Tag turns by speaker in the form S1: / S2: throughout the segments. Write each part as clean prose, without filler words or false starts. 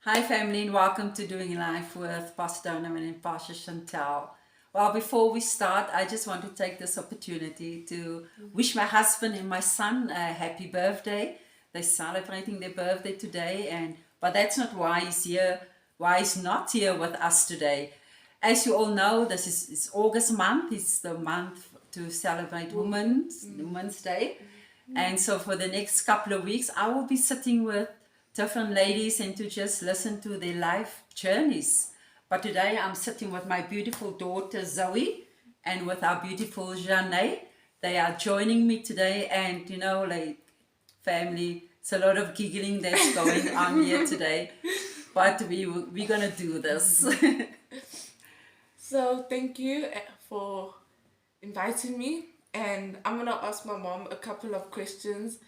S1: Hi family and welcome to Doing Life with Pastor Donovan and Ps Shantel. Well, before we start, I just want to take this opportunity to wish my husband and my son a happy birthday. They're celebrating their birthday today, but that's not why he's here. Why he's not here with us today. As you all know, this is it's August month. It's the month to celebrate Women's Day. And so for the next couple of weeks, I will be sitting with different ladies and to just listen to their life journeys. But today I'm sitting with my beautiful daughter Zoe and with our beautiful Zcharne. They are joining me today, and like family, it's a lot of giggling that's going on here today. But we're gonna do this.
S2: So thank you for inviting me, and I'm gonna ask my mom a couple of questions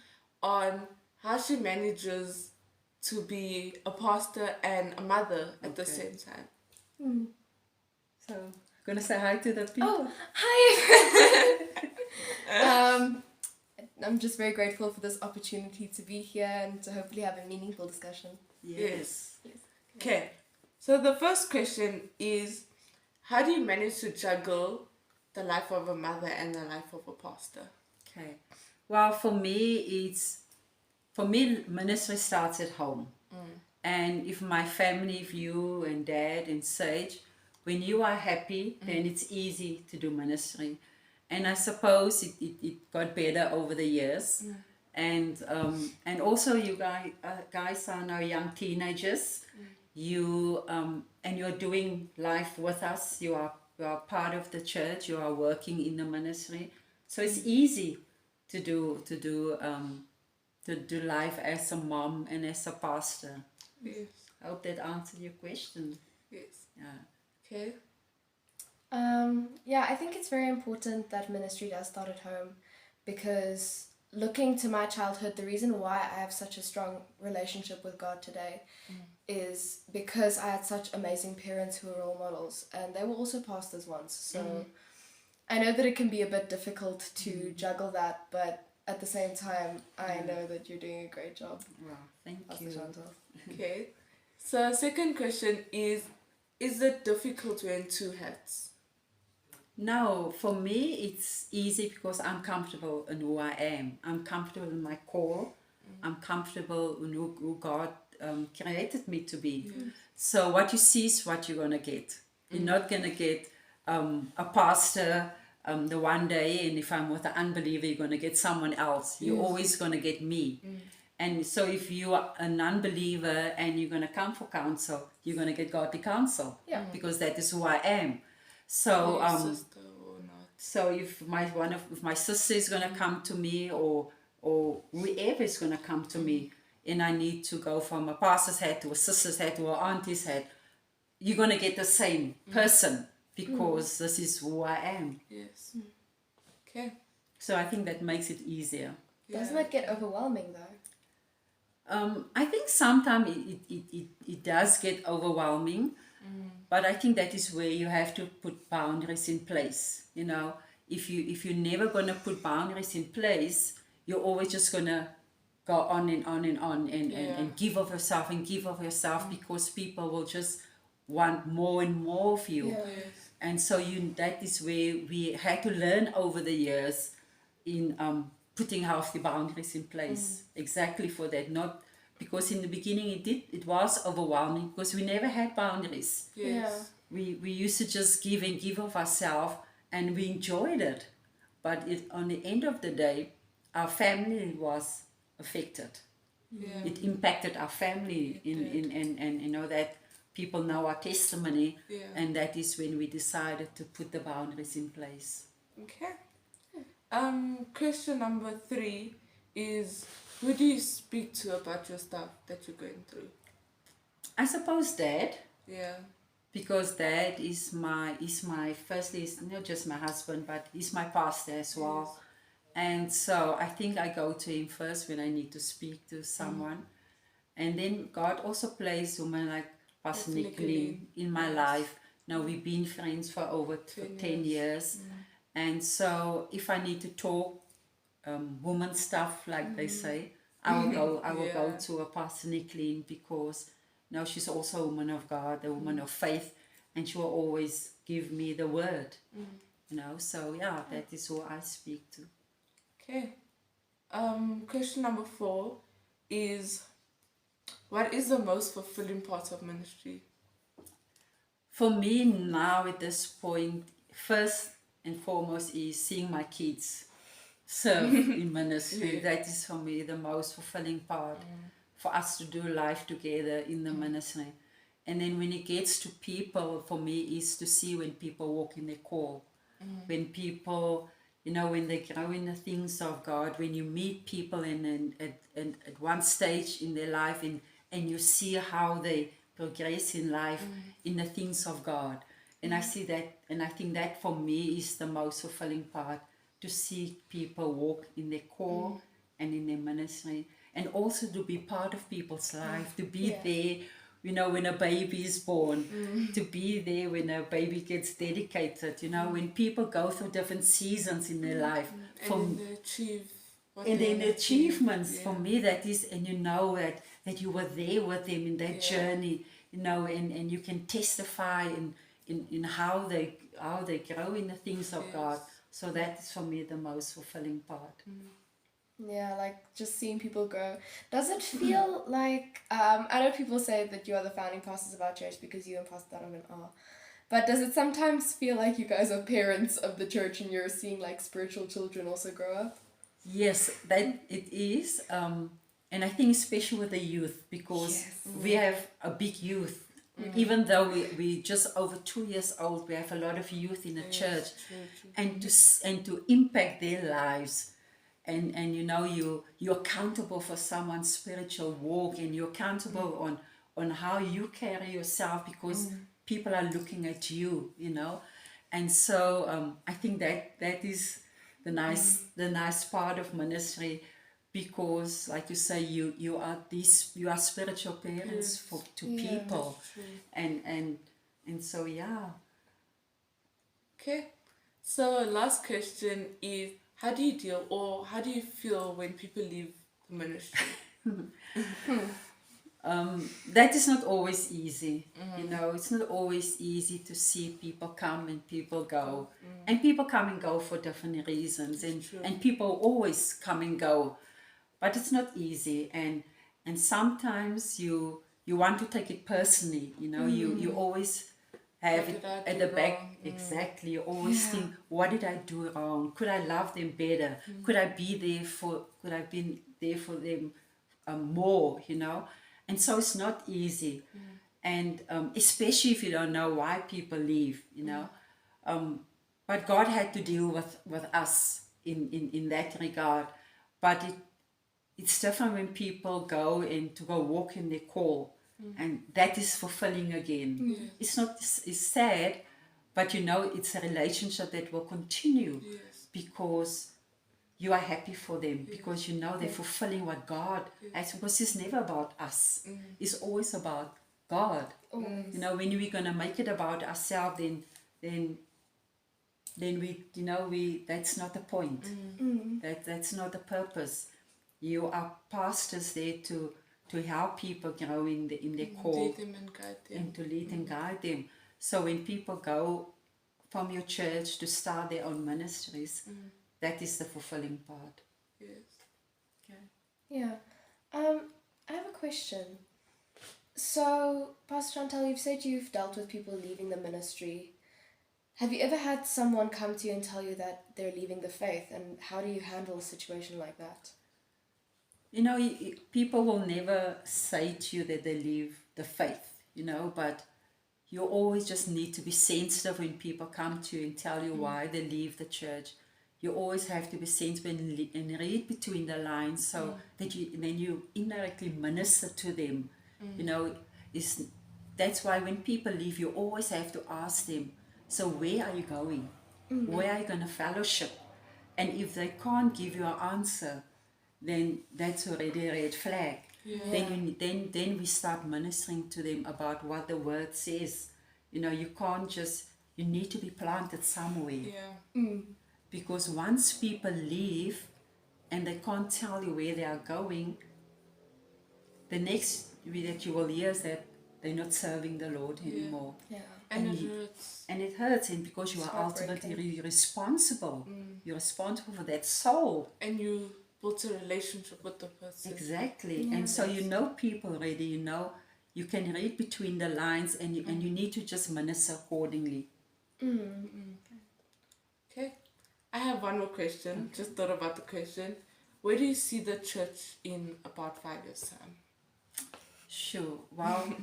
S2: on how she manages to be a pastor and a mother at the same time.
S1: So gonna say hi to the people.
S3: Oh, hi! I'm just very grateful for this opportunity to be here and to hopefully have a meaningful discussion.
S2: Yes. Okay. So the first question is, how do you manage to juggle the life of a mother and the life of a pastor?
S1: Okay. Well, for me, ministry starts at home. And if my family, if you and dad and Sage, when you are happy, then it's easy to do ministry. And I suppose it got better over the years. And also you guys are now young teenagers. And you're doing life with us. You are part of the church. You are working in the ministry. So it's easy to do life as a mom and as a pastor.
S2: Yes.
S1: I hope that answered your question.
S2: Yes.
S1: Yeah.
S2: Okay.
S3: Yeah, I think it's very important that ministry does start at home, because looking to my childhood, the reason why I have such a strong relationship with God today is because I had such amazing parents who were role models, and they were also pastors once. So I know that it can be a bit difficult to juggle that, but at the same time, I know that you're doing a great job.
S1: Wow, thank
S3: Pastor
S1: you.
S3: Shantel.
S2: Okay. So second question is it difficult wearing two hats?
S1: No, for me it's easy because I'm comfortable in who I am. I'm comfortable in my call. I'm comfortable in who God created me to be. So what you see is what you're gonna get. You're not gonna get a pastor the one day, and if I'm with an unbeliever, you're gonna get someone else. You're always gonna get me. And so if you are an unbeliever and you're gonna come for counsel, you're gonna get godly counsel.
S3: Yeah.
S1: Because that is who I am. So
S2: Your sister or not?
S1: so if my sister is gonna come to me, or whoever is gonna come to me, and I need to go from a pastor's hat to a sister's hat to an auntie's hat, you're gonna get the same person, because this is who I am.
S2: Yes. Okay.
S1: So I think that makes it easier.
S3: Doesn't that get overwhelming though?
S1: I think sometimes it does get overwhelming, but I think that is where you have to put boundaries in place. If you're never gonna put boundaries in place, you're always just gonna go on and on and on and give of yourself and give of yourself, because people will just want more and more of you.
S2: Yes.
S1: And so that is where we had to learn over the years in putting healthy boundaries in place, exactly for that. Not because in the beginning it was overwhelming, because we never had boundaries.
S2: Yes.
S1: We used to just give and give of ourselves, and we enjoyed it. But on the end of the day, our family was affected.
S2: Yeah.
S1: It impacted our family and that people know our testimony.
S2: Yeah.
S1: And that is when we decided to put the boundaries in place.
S2: Okay. Question number 3 is, who do you speak to about your stuff that you're going through?
S1: I suppose Dad,
S2: Yeah.
S1: because Dad is firstly is not just my husband, but he's my pastor as well. And so I think I go to him first when I need to speak to someone. And then God also plays women like Pastor Nicolene in my life. Now we've been friends for over 10 years. And so if I need to talk woman stuff, like they say, I will go to a Pastor Nicolene, because you know, she's also a woman of God, a woman of faith, and she will always give me the word. You know, so yeah, that is who I speak to.
S2: Okay. Question number 4 is, what is the most fulfilling part of ministry?
S1: For me now at this point, first and foremost is seeing my kids serve in ministry.
S2: Yeah.
S1: That is for me the most fulfilling part, for us to do life together in the ministry. And then when it gets to people, for me is to see when people walk in their call, when people, you know, when they grow in the things of God, when you meet people at one stage in their life, and you see how they progress in life in the things of God. And I see that, and I think that for me is the most fulfilling part, to see people walk in their call and in their ministry, and also to be part of people's life, to be
S3: Yeah.
S1: there, you know, when a baby is born, to be there when a baby gets dedicated, you know, when people go through different seasons in their life.
S2: And then they achieve what
S1: And
S2: they
S1: then
S2: wanna
S1: achievements,
S2: achieve.
S1: for me, that is, and you know that you were there with them in that journey, you know, and you can testify in how they grow in the things of God. So that is for me the most fulfilling part.
S3: Yeah, like just seeing people grow. Does it feel like I know people say that you are the founding pastors of our church because you and Pastor Donovan are, but does it sometimes feel like you guys are parents of the church and you're seeing like spiritual children also grow up?
S1: Yes, that it is, and I think especially with the youth, because we have a big youth. Even though we just over 2 years old, we have a lot of youth in the church, and to impact their lives, and you know, you're accountable for someone's spiritual walk, and you're accountable on how you carry yourself, because people are looking at you, you know. And so I think that is the nice part of ministry, because like you say, you are spiritual parents to people, and so yeah.
S2: Okay. So last question is, how do you deal, or how do you feel when people leave the ministry?
S1: That is not always easy. You know, it's not always easy to see people come and people go. And people come and go for different reasons, and people always come and go. But it's not easy, and sometimes you want to take it personally, you know. You always have
S2: What
S1: it
S2: did I
S1: at
S2: do
S1: the back.
S2: wrong?
S1: Exactly, you always think, what did I do wrong? Could I love them better? Could I have been there for them more, you know? And so it's not easy, and especially if you don't know why people leave, you know. But God had to deal with us in that regard. But it's different when people go and to go walk in their call, and that is fulfilling again. It's not, it's sad, but you know, it's a relationship that will continue, because you are happy for them, because you know they're fulfilling what God has, because it's never about us. It's always about God. You know, when we're gonna make it about ourselves, then we, you know, that's not the point. That's not the purpose. You are pastors there to help people grow in their call,
S2: Lead them and guide them.
S1: and to lead and guide them. So when people go from your church to start their own ministries, that is the fulfilling part.
S2: Yes.
S1: Okay.
S3: Yeah. I have a question. So, Pastor Chantal, you've said you've dealt with people leaving the ministry. Have you ever had someone come to you and tell you that they're leaving the faith, and how do you handle a situation like that?
S1: You know, people will never say to you that they leave the faith, you know, but you always just need to be sensitive when people come to you and tell you why they leave the church. You always have to be sensitive and read between the lines, so that then you indirectly minister to them. You know, that's why when people leave, you always have to ask them, so where are you going? Where are you going to fellowship? And if they can't give you an answer, then that's already a red flag. Then we start ministering to them about what the word says. You know, you can't just, you need to be planted somewhere. Because once people leave and they can't tell you where they are going, the next that you will hear is that they're not serving the Lord anymore.
S3: Yeah.
S2: And it
S1: you-
S2: hurts.
S1: And it hurts, and because you
S3: It's
S1: are ultimately
S3: heartbreaking.
S1: responsible. You're responsible for that soul.
S2: And you built a relationship with the person.
S1: Exactly. And so you know people already, you can read between the lines, and you need to just minister accordingly.
S2: Okay. I have one more question. Just thought about the question. Where do you see the church in about 5 years' time?
S1: Sure. Well,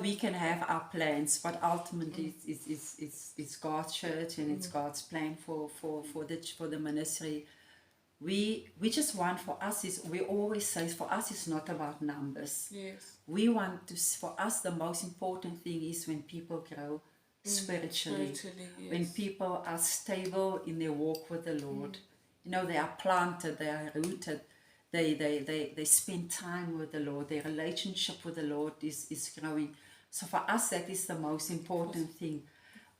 S1: we can have our plans, but ultimately it's God's church, and it's God's plan for the ministry. We just want, for us is, we always say, for us it's not about numbers.
S2: Yes.
S1: We want to, for us the most important thing is when people grow spiritually,
S2: Spiritually,
S1: when
S2: yes.
S1: people are stable in their walk with the Lord. They are planted, they are rooted, they spend time with the Lord, their relationship with the Lord is growing. So for us that is the most important thing.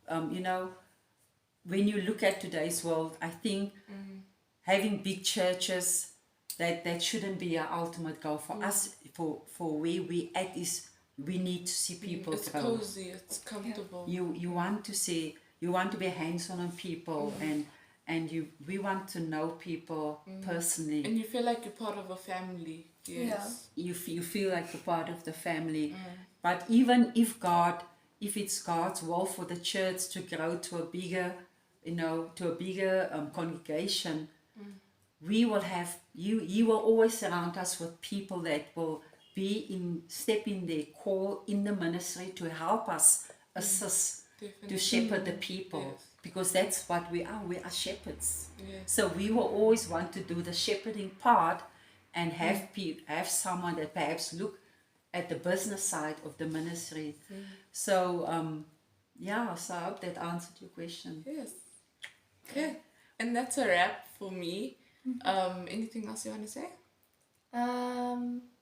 S1: When you look at today's world, I think having big churches, that shouldn't be our ultimate goal. For us, for where we at is, we need to see people
S2: It's
S1: grow.
S2: cozy, it's comfortable.
S1: You want to see, you want to be hands-on on people, and we want to know people personally.
S2: And you feel like you're part of a family. Yes.
S1: You feel like you're part of the family. But even if it's God's will for the church to grow to a bigger, congregation, we will have you will always surround us with people that will step in their call in the ministry to help us assist
S2: Definitely.
S1: to shepherd the people.
S2: Yes.
S1: Because that's what we are shepherds.
S2: Yes.
S1: So we will always want to do the shepherding part, and have someone that perhaps look at the business side of the ministry. So so I hope that answered your question.
S2: Yes. Okay. And that's a wrap for me. Anything else you want to say?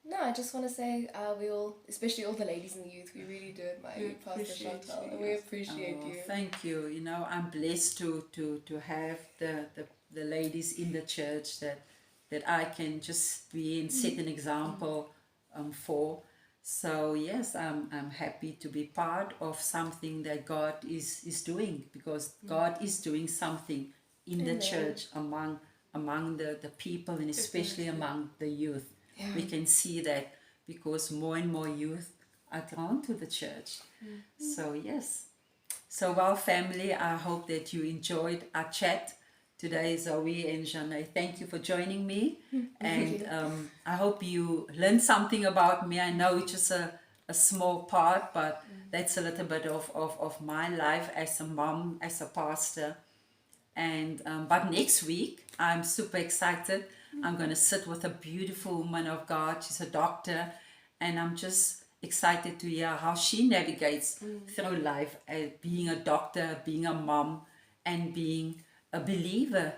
S3: No, I just want to say we all, especially all the ladies in the youth, we really do admire
S2: We
S3: you, Pastor
S2: appreciate
S3: Chantel,
S2: you,
S3: and we
S2: yes.
S3: appreciate you.
S1: Thank you. I'm blessed to have the ladies in the church that I can just be and set an example for. So yes, I'm happy to be part of something that God is doing, because God is doing something in the
S3: Amen.
S1: church among the people, and especially among the youth. We can see that because more and more youth are drawn to the church. So yes. So well, family, I hope that you enjoyed our chat today, Zoe and Zcharne. Thank you for joining me. And I hope you learned something about me. I know it's just a small part, but that's a little bit of my life as a mom, as a pastor. And but next week, I'm super excited. I'm going to sit with a beautiful woman of God. She's a doctor, and I'm just excited to hear how she navigates through life, being a doctor, being a mom, and being a believer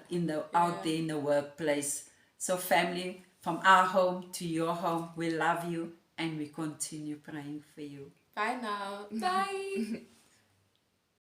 S1: out there in the workplace. So family, from our home to your home, we love you, and we continue praying for you.
S2: Bye now.
S3: Bye!